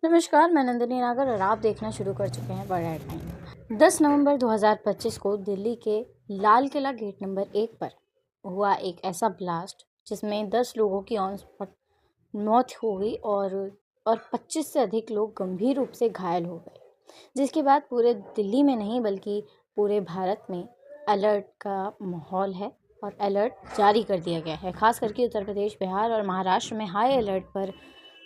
नमस्कार, मैं नंदिनी नागर और आप देखना शुरू कर चुके हैं बड़ा टाइम। 10 नवंबर 2025 को दिल्ली के लाल किला गेट नंबर 1 पर हुआ एक ऐसा ब्लास्ट जिसमें 10 लोगों की ऑन स्पॉट मौत हो गई और 25 से अधिक लोग गंभीर रूप से घायल हो गए। जिसके बाद पूरे दिल्ली में नहीं बल्कि पूरे भारत में अलर्ट का माहौल है और अलर्ट जारी कर दिया गया है। खास करके उत्तर प्रदेश, बिहार और महाराष्ट्र में हाई अलर्ट पर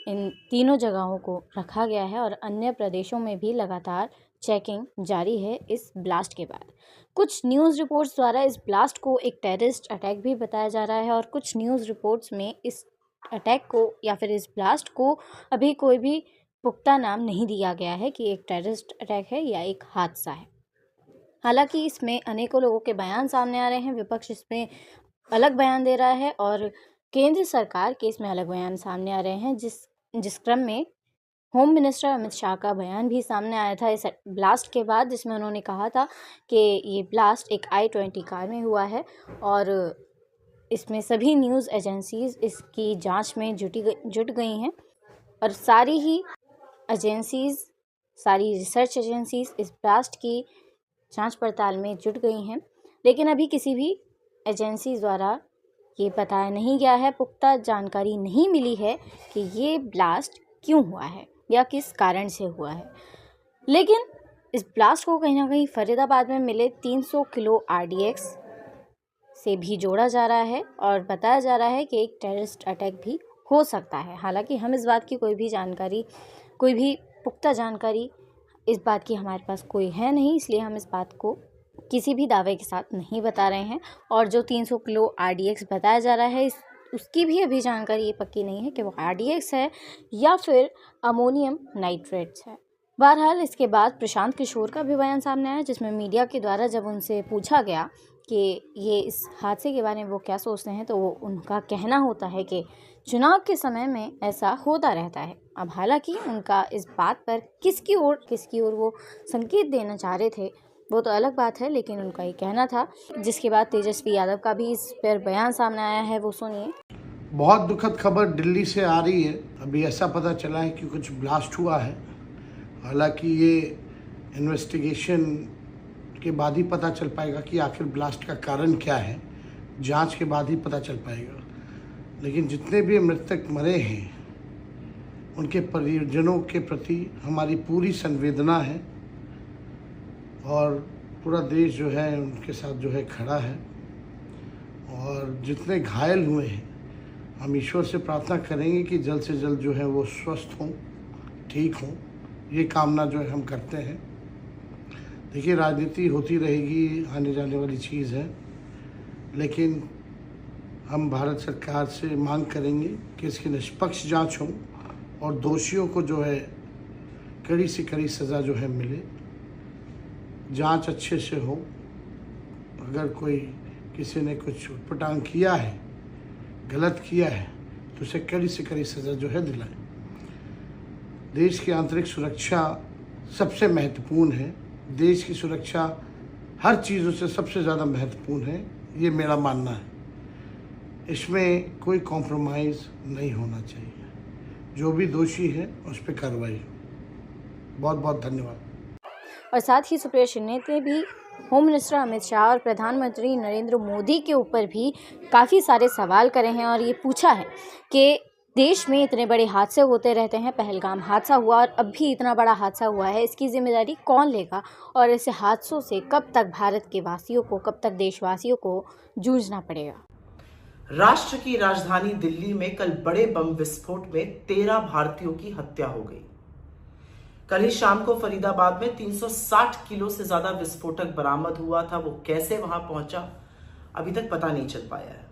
इन तीनों जगहों को रखा गया है और अन्य प्रदेशों में भी लगातार चेकिंग जारी है इस ब्लास्ट के बाद। कुछ न्यूज़ रिपोर्ट्स द्वारा इस ब्लास्ट को एक टेररिस्ट अटैक भी बताया जा रहा है और कुछ न्यूज़ रिपोर्ट्स में इस अटैक को या फिर इस ब्लास्ट को अभी कोई भी पुख्ता नाम नहीं दिया गया है कि एक टेररिस्ट अटैक है या एक हादसा है। हालांकि इसमें अनेकों लोगों के बयान सामने आ रहे हैं। विपक्ष इसमें अलग बयान दे रहा है और केंद्र सरकार के इसमें अलग बयान सामने आ रहे हैं, जिस क्रम में होम मिनिस्टर अमित शाह का बयान भी सामने आया था इस ब्लास्ट के बाद, जिसमें उन्होंने कहा था कि ये ब्लास्ट एक i20 कार में हुआ है और इसमें सभी न्यूज़ एजेंसीज इसकी जांच में जुट गई हैं और सारी रिसर्च एजेंसीज इस ब्लास्ट की जांच पड़ताल में जुट गई हैं। लेकिन अभी किसी भी एजेंसी द्वारा ये बताया नहीं गया है, पुख्ता जानकारी नहीं मिली है कि ये ब्लास्ट क्यों हुआ है या किस कारण से हुआ है। लेकिन इस ब्लास्ट को कहीं ना कहीं फरीदाबाद में मिले 300 किलो RDX से भी जोड़ा जा रहा है और बताया जा रहा है कि एक टेररिस्ट अटैक भी हो सकता है। हालांकि हम इस बात की कोई भी पुख्ता जानकारी इस बात की हमारे पास कोई है नहीं, इसलिए हम इस बात को किसी भी दावे के साथ नहीं बता रहे हैं। और जो 300 किलो RDX बताया जा रहा है उसकी भी अभी जानकारी ये पक्की नहीं है कि वो RDX है या फिर अमोनियम नाइट्रेट्स है। बहरहाल इसके बाद प्रशांत किशोर का भी बयान सामने आया, जिसमें मीडिया के द्वारा जब उनसे पूछा गया कि ये इस हादसे के बारे में वो क्या सोचते हैं, तो वो उनका कहना होता है कि चुनाव के समय में ऐसा होता रहता है। अब हालांकि उनका इस बात पर किसकी ओर वो संकेत देना चाह रहे थे वो तो अलग बात है, लेकिन उनका ये कहना था। जिसके बाद तेजस्वी यादव का भी इस पर बयान सामने आया है, वो सुनिए। बहुत दुखद खबर दिल्ली से आ रही है। अभी ऐसा पता चला है कि कुछ ब्लास्ट हुआ है। हालांकि ये इन्वेस्टिगेशन के बाद ही पता चल पाएगा कि आखिर ब्लास्ट का कारण क्या है, जांच के बाद ही पता चल पाएगा। लेकिन जितने भी मृतक मरे हैं उनके परिजनों के प्रति हमारी पूरी संवेदना है और पूरा देश जो है उनके साथ जो है खड़ा है। और जितने घायल हुए हैं हम ईश्वर से प्रार्थना करेंगे कि जल्द से जल्द जो है वो स्वस्थ हों, ठीक हों। ये कामना जो है हम करते हैं। देखिए, राजनीति होती रहेगी, आने जाने वाली चीज़ है, लेकिन हम भारत सरकार से मांग करेंगे कि इसकी निष्पक्ष जांच हो और दोषियों को जो है कड़ी से कड़ी सज़ा जो है मिले, जांच अच्छे से हो। अगर कोई किसी ने कुछ उटपटांग किया है, गलत किया है, तो उसे कड़ी से कड़ी सज़ा जो है दिलाए। देश की आंतरिक सुरक्षा सबसे महत्वपूर्ण है। देश की सुरक्षा हर चीज़ों से सबसे ज़्यादा महत्वपूर्ण है, ये मेरा मानना है। इसमें कोई कॉम्प्रोमाइज़ नहीं होना चाहिए। जो भी दोषी है उस पर कार्रवाई हो। बहुत बहुत धन्यवाद। और साथ ही सुप्रिया शिंदे ने भी होम मिनिस्टर अमित शाह और प्रधानमंत्री नरेंद्र मोदी के ऊपर भी काफ़ी सारे सवाल करे हैं और ये पूछा है कि देश में इतने बड़े हादसे होते रहते हैं, पहलगाम हादसा हुआ और अब भी इतना बड़ा हादसा हुआ है, इसकी जिम्मेदारी कौन लेगा और ऐसे हादसों से कब तक भारत के वासियों को, कब तक देशवासियों को जूझना पड़ेगा। राष्ट्र की राजधानी दिल्ली में कल बड़े बम विस्फोट में 13 भारतीयों की हत्या हो गई। कल ही शाम को फरीदाबाद में 360 किलो से ज्यादा विस्फोटक बरामद हुआ था। वो कैसे वहां पहुंचा अभी तक पता नहीं चल पाया है।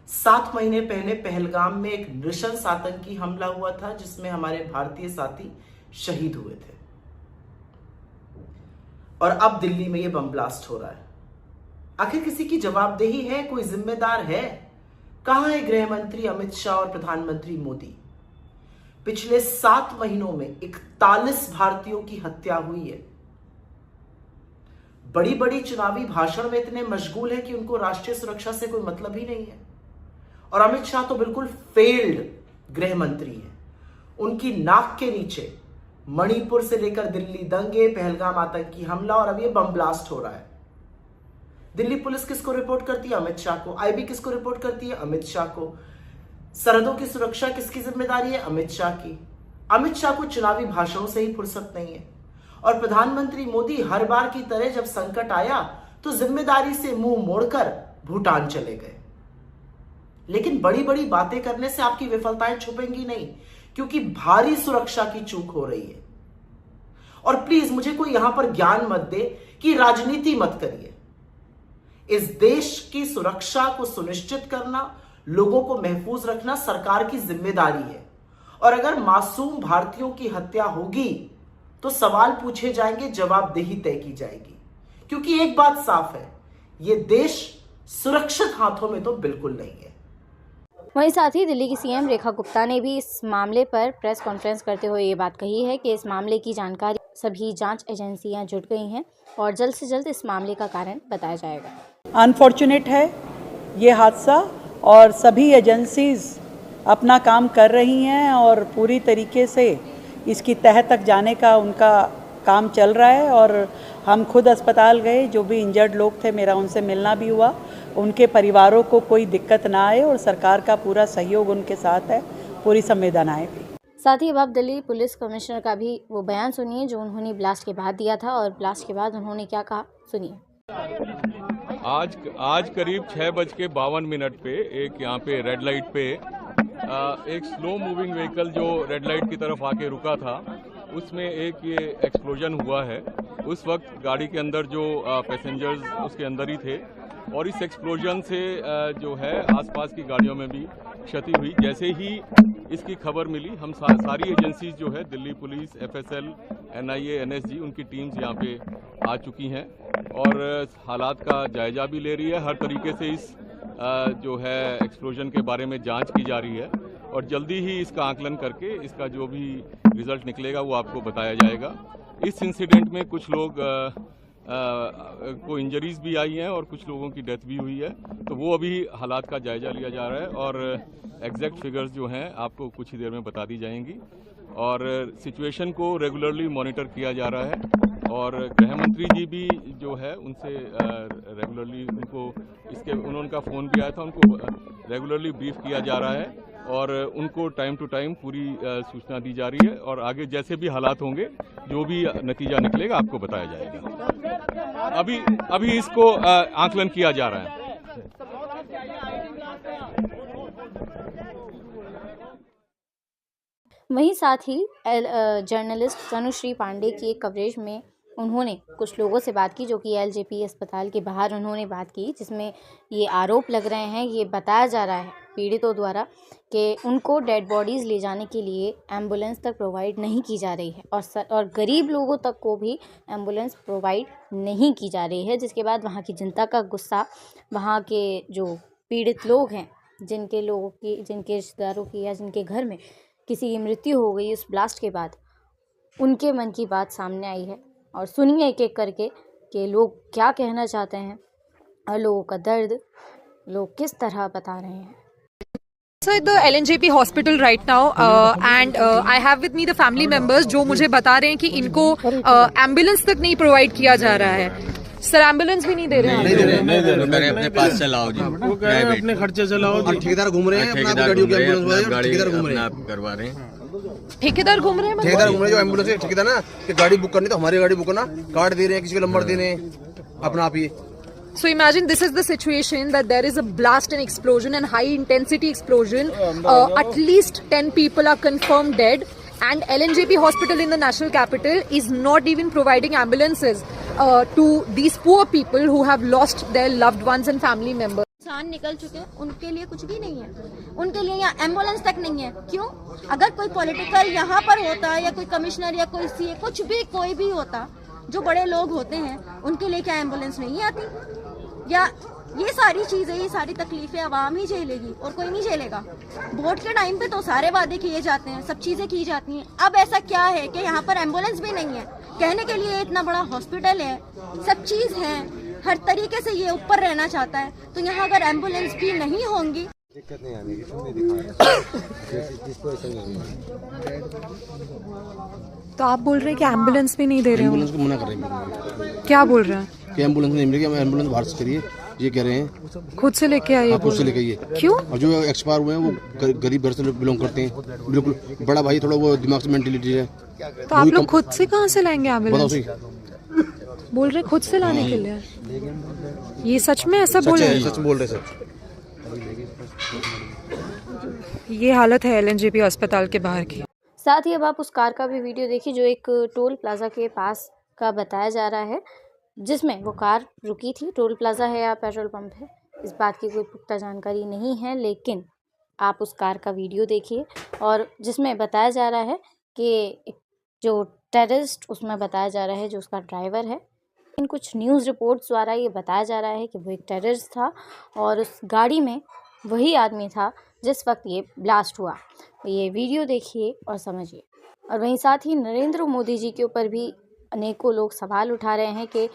7 महीने पहले पहलगाम में एक नृशंस आतंकी हमला हुआ था जिसमें हमारे भारतीय साथी शहीद हुए थे और अब दिल्ली में यह बम ब्लास्ट हो रहा है। आखिर किसी की जवाबदेही है? कोई जिम्मेदार है? कहां है गृह मंत्री अमित शाह और प्रधानमंत्री मोदी? पिछले 7 महीनों में 41 भारतीयों की हत्या हुई है। बड़ी बड़ी चुनावी भाषण में इतने मशगूल है कि उनको राष्ट्रीय सुरक्षा से कोई मतलब ही नहीं है। और अमित शाह तो बिल्कुल फेल्ड गृह मंत्री है। उनकी नाक के नीचे मणिपुर से लेकर दिल्ली दंगे, पहलगाम आतंकी हमला और अब ये बम ब्लास्ट हो रहा है। दिल्ली पुलिस किसको रिपोर्ट करती है? अमित शाह को। आईबी किसको रिपोर्ट करती है? अमित शाह को। सरहदों की सुरक्षा किसकी जिम्मेदारी है? अमित शाह की। अमित शाह को चुनावी भाषणों से ही फुर्सत नहीं है और प्रधानमंत्री मोदी हर बार की तरह जब संकट आया तो जिम्मेदारी से मुंह मोड़कर भूटान चले गए। लेकिन बड़ी बड़ी बातें करने से आपकी विफलताएं छुपेंगी नहीं, क्योंकि भारी सुरक्षा की चूक हो रही है। और प्लीज मुझे कोई यहां पर ज्ञान मत दे कि राजनीति मत करिए। इस देश की सुरक्षा को सुनिश्चित करना, लोगों को महफूज रखना सरकार की जिम्मेदारी है। और अगर मासूम भारतीयों की हत्या होगी तो सवाल पूछे जाएंगे, जवाबदेही तय की जाएगी। क्योंकि एक बात साफ है, यह देश सुरक्षित हाथों में तो बिल्कुल नहीं है। वहीं साथ ही दिल्ली की सीएम रेखा गुप्ता ने भी इस मामले पर प्रेस कॉन्फ्रेंस करते हुए ये बात कही है कि इस मामले की जानकारी सभी जांच एजेंसियां जुट गई हैं और जल्द से जल्द इस मामले का कारण बताया जाएगा। अनफॉर्चुनेट है ये हादसा और सभी एजेंसीज अपना काम कर रही हैं और पूरी तरीके से इसकी तह तक जाने का उनका काम चल रहा है। और हम खुद अस्पताल गए, जो भी इंजर्ड लोग थे मेरा उनसे मिलना भी हुआ, उनके परिवारों को कोई दिक्कत ना आए और सरकार का पूरा सहयोग उनके साथ है, पूरी संवेदनाएं भी। साथ ही अब आप दिल्ली पुलिस कमिश्नर का भी वो बयान सुनिए जो उन्होंने ब्लास्ट के बाद दिया था और ब्लास्ट के बाद उन्होंने क्या कहा, सुनिए। आज करीब 6:52 पे एक यहाँ पे रेड लाइट पे एक स्लो मूविंग व्हीकल जो रेड लाइट की तरफ आके रुका था, उसमें एक ये एक्सप्लोजन हुआ है। उस वक्त गाड़ी के अंदर जो पैसेंजर्स उसके अंदर ही थे और इस एक्सप्लोजन से जो है आसपास की गाड़ियों में भी क्षति हुई। जैसे ही इसकी खबर मिली, हम सारी एजेंसीज जो है Delhi police, FSL, NIA, NSG, उनकी टीम्स यहाँ पे आ चुकी हैं और हालात का जायजा भी ले रही है। हर तरीके से इस जो है एक्सप्लोजन के बारे में जांच की जा रही है और जल्दी ही इसका आकलन करके इसका जो भी रिजल्ट निकलेगा वो आपको बताया जाएगा। इस इंसिडेंट में कुछ लोग को इंजरीज भी आई हैं और कुछ लोगों की डेथ भी हुई है, तो वो अभी हालात का जायजा लिया जा रहा है और एग्जैक्ट फिगर्स जो हैं आपको कुछ ही देर में बता दी जाएंगी। और सिचुएशन को रेगुलरली मॉनिटर किया जा रहा है और गृह मंत्री जी भी जो है उनसे रेगुलरली उनका फ़ोन भी आया था, उनको रेगुलरली ब्रीफ किया जा रहा है और उनको टाइम टू टाइम पूरी सूचना दी जा रही है और आगे जैसे भी हालात होंगे, जो भी नतीजा निकलेगा आपको बताया जाएगा। अभी इसको आकलन किया जा रहा है। वहीं साथ ही जर्नलिस्ट तनुश्री पांडे की एक कवरेज में उन्होंने कुछ लोगों से बात की जो कि एलजेपी अस्पताल के बाहर उन्होंने बात की, जिसमें ये आरोप लग रहे हैं, ये बताया जा रहा है पीड़ितों द्वारा कि उनको डेड बॉडीज़ ले जाने के लिए एम्बुलेंस तक प्रोवाइड नहीं की जा रही है और गरीब लोगों तक को भी एम्बुलेंस प्रोवाइड नहीं की जा रही है। जिसके बाद वहाँ की जनता का गुस्सा, वहाँ के जो पीड़ित लोग हैं, जिनके रिश्तेदारों की या जिनके घर में किसी की मृत्यु हो गई उस ब्लास्ट के बाद, उनके मन की बात सामने आई है। और सुनिए एक एक करके कि लोग क्या कहना चाहते हैं और लोगों का दर्द लोग किस तरह बता रहे हैं। So at the LNJP hospital right now and I have with me the family members जो मुझे बता रहे हैं कि इनको एम्बुलेंस तक नहीं प्रोवाइड किया जा रहा है। सर एम्बुलेंस भी नहीं दे रहे हैं। नहीं दे रहे, अपने पास चलाओ जी, वो कह रहे हैं अपने खर्चे चलाओ जी। ठेकेदार घूम रहे हैं, अपना गाड़ियों की एम्बुलेंस ठेकेदार घूम रहे हैं, आप करवा रहे हैं। ठेकेदार घूम रहे हैं, ठेकेदार घूम रहे हैं जो एम्बुलेंस है, ठेकेदार ना कि गाड़ी बुक करनी तो हमारी गाड़ी बुक करना, कार्ड दे रहे हैं, किसी को नंबर दे रहे हैं, अपना आप ही। So imagine this is the situation that there is a blast and explosion and high intensity explosion. At least 10 people are confirmed dead and LNJP hospital in the national capital is not even providing ambulances to these poor people who have lost their loved ones and family members. इंसान निकल चुके हैं, उनके लिए कुछ भी नहीं है, उनके लिए यहाँ एम्बुलेंस तक नहीं है। क्यों? अगर कोई पॉलिटिकल यहाँ पर होता या कोई कमिश्नर या कोई सीए कुछ भी कोई भी होता, जो बड़े लोग होते हैं, उनके लिए क्या एम्बुलेंस नहीं आती? या ये सारी चीजें, ये सारी तकलीफें आवाम ही झेलेगी और कोई नहीं झेलेगा। वोट के टाइम पे तो सारे वादे किए जाते हैं, सब चीजें की जाती हैं। अब ऐसा क्या है कि यहाँ पर एम्बुलेंस भी नहीं है? कहने के लिए इतना बड़ा हॉस्पिटल है, सब चीज है, हर तरीके से ये ऊपर रहना चाहता है, तो यहाँ अगर एम्बुलेंस भी नहीं होंगी दिक्कत नहीं आने की, तुम नहीं दिखा रहे जिसको ऐसा नहीं। तो आप बोल रहे हैं कि एम्बुलेंस भी नहीं दे रहे हो? एम्बुलेंस को मना कर रहे हैं। क्या बोल रहे हैं? कि एम्बुलेंस नहीं मिलेगी, एम्बुलेंस बाहर से करिए, ये कह रहे हैं। खुद से लेके आइए? आप खुद से लेके आइए। क्यों? और जो एक्सपायर हुए हैं वो गरीब घर से बिलोंग करते हैं, बिल्कुल। बड़ा भाई थोड़ा वो दिमाग से मेंटेलिटी है। तो आप लोग खुद से कहाँ से लाएंगे बताओ एम्बुलेंस? सही। बोल रहे खुद से लाने के लिए? ये सच में ऐसा बोल रहे हैं? सच बोल रहे सर। ये हालत है एलएनजेपी अस्पताल के बाहर की। साथ ही अब आप उस कार का भी वीडियो देखिए जो एक टोल प्लाजा के पास का बताया जा रहा है, जिसमें वो कार रुकी थी। टोल प्लाजा है या पेट्रोल पंप है, इस बात की कोई पुख्ता जानकारी नहीं है, लेकिन आप उस कार का वीडियो देखिए और जिसमें बताया जा रहा है कि जो टेररिस्ट उसमें बताया जा रहा है जो उसका ड्राइवर है। इन कुछ न्यूज़ रिपोर्ट्स द्वारा ये बताया जा रहा है कि वो एक टेररिस्ट था और उस गाड़ी में वही आदमी था जिस वक्त ये ब्लास्ट हुआ। तो ये वीडियो देखिए और समझिए। और वहीं साथ ही नरेंद्र मोदी जी के ऊपर भी अनेकों लोग सवाल उठा रहे हैं कि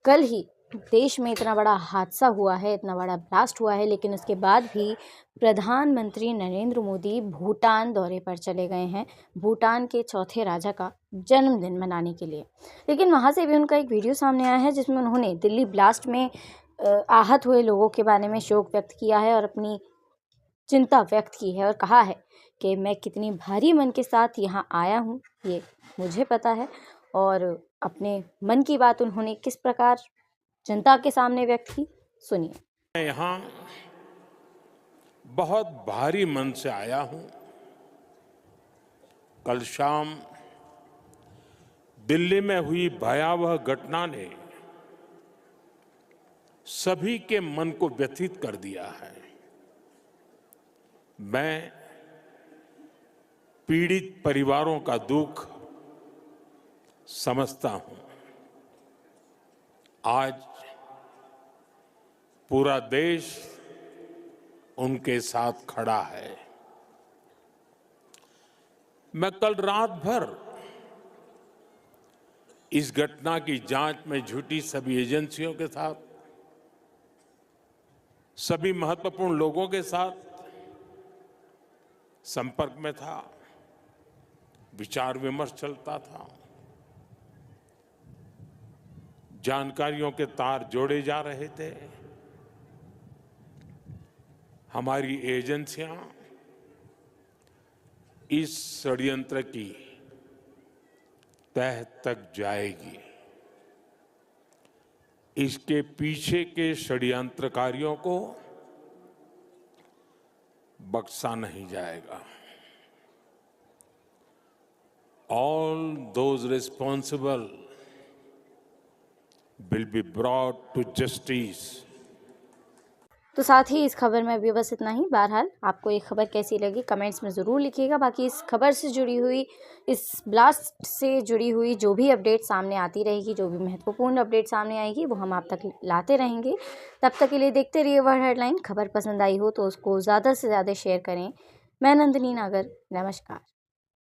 कल ही देश में इतना बड़ा हादसा हुआ है, इतना बड़ा ब्लास्ट हुआ है, लेकिन उसके बाद भी प्रधानमंत्री नरेंद्र मोदी भूटान दौरे पर चले गए हैं, भूटान के चौथे राजा का जन्मदिन मनाने के लिए। लेकिन वहाँ से भी उनका एक वीडियो सामने आया है जिसमें उन्होंने दिल्ली ब्लास्ट में आहत हुए लोगों के बारे में शोक व्यक्त किया है और अपनी चिंता व्यक्त की है और कहा है कि मैं कितनी भारी मन के साथ यहाँ आया हूँ ये मुझे पता है। और अपने मन की बात उन्होंने किस प्रकार जनता के सामने व्यक्त की, सुनिए। मैं यहाँ बहुत भारी मन से आया हूँ। कल शाम दिल्ली में हुई भयावह घटना ने सभी के मन को व्यथित कर दिया है। मैं पीड़ित परिवारों का दुख समझता हूं। आज पूरा देश उनके साथ खड़ा है। मैं कल रात भर इस घटना की जांच में जुटी सभी एजेंसियों के साथ, सभी महत्वपूर्ण लोगों के साथ संपर्क में था, विचार विमर्श चलता था, जानकारियों के तार जोड़े जा रहे थे। हमारी एजेंसियां इस षड्यंत्र की तह तक जाएगी। इसके पीछे के षड्यंत्रकारियों को बख्शा नहीं जाएगा। All those responsible will be brought to justice. तो साथ ही इस खबर में अभी बस इतना ही। बहरहाल आपको ये खबर कैसी लगी कमेंट्स में ज़रूर लिखिएगा। बाकी इस खबर से जुड़ी हुई, इस ब्लास्ट से जुड़ी हुई जो भी अपडेट सामने आती रहेगी, जो भी महत्वपूर्ण अपडेट सामने आएगी, वो हम आप तक लाते रहेंगे। तब तक के लिए देखते रहिए वर्ल्ड हेडलाइन। खबर पसंद आई हो तो उसको ज़्यादा से ज़्यादा शेयर करें। मैं नंदिनी नागर, नमस्कार।